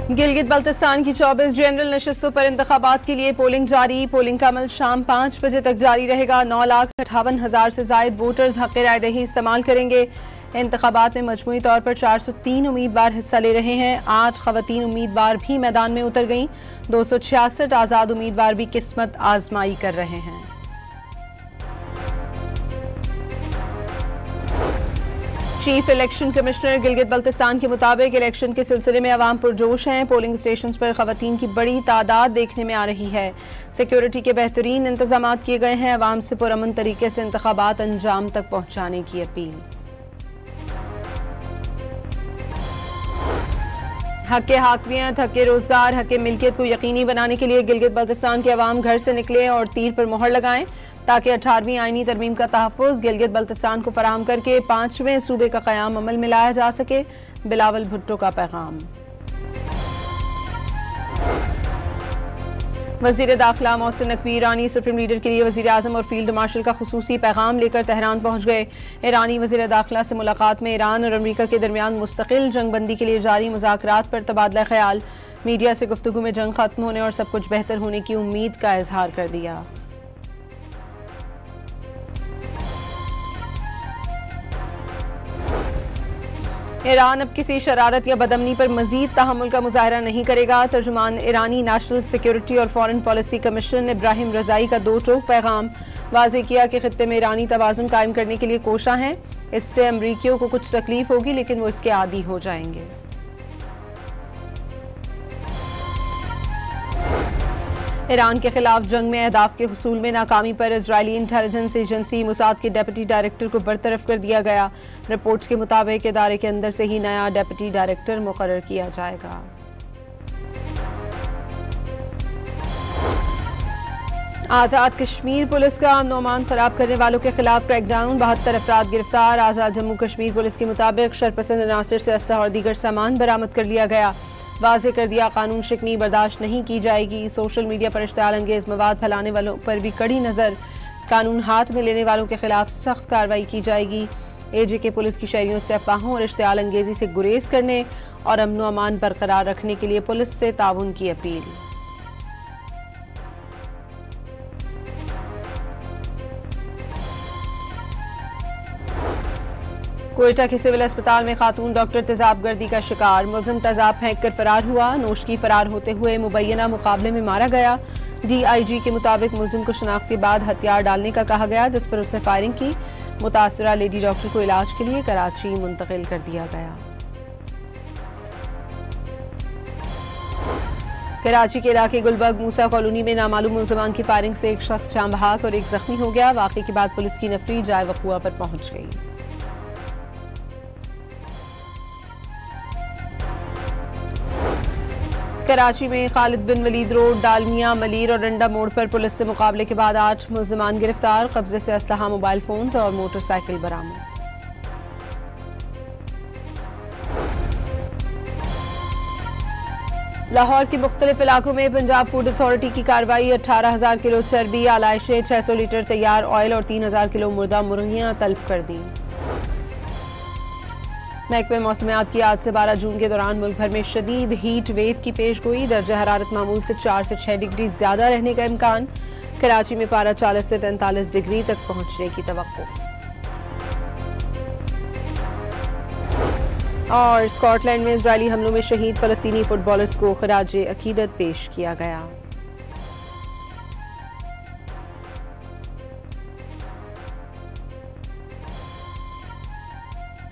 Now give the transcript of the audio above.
गिलगित बल्तिस्तान की 24 जनरल नशस्तों पर इंतखाबात के लिए पोलिंग जारी। पोलिंग का अमल शाम 5 बजे तक जारी रहेगा। 9,58,000 से जायद वोटर्स हक़ रायदही इस्तेमाल करेंगे। इंतखाबात में मजमूई तौर पर 403 उम्मीदवार हिस्सा ले रहे हैं। 8 ख़वातीन उम्मीदवार भी मैदान में उतर गईं। 266 आज़ाद उम्मीदवार भी किस्मत आजमाई कर रहे हैं। Chief election commissioner Gilgit Baltistan के मुताबिक इलेक्शन के सिलसिले में अवाम पुरजोश हैं। पोलिंग स्टेशन पर खवातीन की बड़ी तादाद देखने में आ रही है। सिक्योरिटी के बेहतरीन इंतजाम किए गए हैं। अवाम से पुरअमन तरीके से इंतखाबात अंजाम तक पहुंचाने की अपील। हक़ हाकमियत, हक़ रोजगार, हक़ मिल्कियत को यकीनी बनाने के लिए गिलगित बल्तिस्तान के अवाम घर से निकलें और तीर पर मोहर लगाएं ताकि 18वीं आईनी तरमीम का तहफ़्फ़ुज़ गिलगित बल्तिस्तान को फराहम करके 5वें सूबे का क़याम अमल में लाया जा सके। बिलावल भुट्टो का पैगाम। वज़ीर दाखिला मोहसिन नकवी ईरानी सुप्रीम लीडर के लिए वज़ीर आज़म और फील्ड मार्शल का खुसूसी पैगाम लेकर तेहरान पहुंच गए। ईरानी वज़ीर दाखिला से मुलाकात में ईरान और अमरीका के दरमियान मुस्तकिल जंगबंदी के लिए जारी मुज़ाकरात पर तबादला ख्याल। मीडिया से गुफ्तगू में जंग खत्म होने और सब कुछ बेहतर होने की उम्मीद का इजहार कर दिया। ईरान अब किसी शरारत या बदअमनी पर मजीद तहम्मुल का मुजाहरा नहीं करेगा। तर्जुमान ईरानी नेशनल सिक्योरिटी और फॉरेन पॉलिसी कमीशन इब्राहिम रजाई का दो टोक पैगाम। वाज़ेह किया कि खित्ते में ईरानी तवाज़ुन कायम करने के लिए कोशा हैं। इससे अमरीकियों को कुछ तकलीफ होगी लेकिन वो इसके आदी हो जाएंगे। ईरान के खिलाफ जंग में अहदाफ के हुसूल में नाकामी पर इजरायली इंटेलिजेंस एजेंसी मुसाद के डेप्यूटी डायरेक्टर को बरतरफ कर दिया गया। रिपोर्ट्स के मुताबिक इदारे के अंदर से ही नया डेप्यूटी डायरेक्टर मुकर्रर किया जाएगा। आज़ाद कश्मीर पुलिस का अमन अमान खराब करने वालों के खिलाफ क्रैकडाउन। 72 अफराद गिरफ्तार। आज़ाद जम्मू कश्मीर पुलिस के मुताबिक शरपसंद अनासर से असलहा और दीगर सामान बरामद कर लिया गया। वाज़ेह कर दिया कानून शिकनी बर्दाश्त नहीं की जाएगी। सोशल मीडिया पर इश्तियाल अंगेज मवाद फैलाने वालों पर भी कड़ी नज़र। कानून हाथ में लेने वालों के खिलाफ सख्त कार्रवाई की जाएगी। एजेके पुलिस की शहरियों से अफवाहों और इश्तियाल अंगेजी से गुरेज करने और अमन व अमान बरकरार रखने के लिए पुलिस से ताउन की अपील। कोयटा के सिविल अस्पताल में खातून डॉक्टर तेजाब गर्दी का शिकार। मुलजिम तेजाब फेंक कर फरार हुआ। नोशकी फरार होते हुए मुबैना मुकाबले में मारा गया। DIG के मुताबिक मुलजिम को शनाख्त के बाद हथियार डालने का कहा गया, जिस पर उसने फायरिंग की। मुतासरा लेडी डॉक्टर को इलाज के लिए कराची मुंतकिल कर दिया गया। कराची के इलाके गुलबर्ग मूसा कॉलोनी में नामालूम मुलजमान की फायरिंग से एक शख्स जाम बहक और एक जख्मी हो गया। वाक़े के बाद पुलिस की नफरी जाए वक़ुआ पर पहुंच गई। कराची में खालिद बिन वलीद रोड, डालमिया, मलीर और रंडा मोड़ पर पुलिस से मुकाबले के बाद 8 मुलजमान गिरफ्तार। कब्जे से असलहा, मोबाइल फोन्स और मोटरसाइकिल बरामद। लाहौर के मुख्तलिफ इलाकों में पंजाब फूड अथॉरिटी की कार्रवाई। 18,000 किलो चर्बी, आलाइशें, 600 लीटर तैयार ऑयल और 3,000 किलो मुर्दा मुर्गियां तल्फ कर दी। महकमे मौसमियात की आज से 12 जून के दौरान मुल्क भर में शदीद हीट वेव की पेश गोई। दर्जा हरारत मामूल से 4 से 6 डिग्री ज्यादा रहने का इम्कान। कराची में पारा 40 से 43 डिग्री तक पहुंचने की तवक्को। और स्कॉटलैंड में इजरायली हमलों में शहीद फलस्तीनी फुटबॉलर्स को खराजे अकीदत पेश किया गया।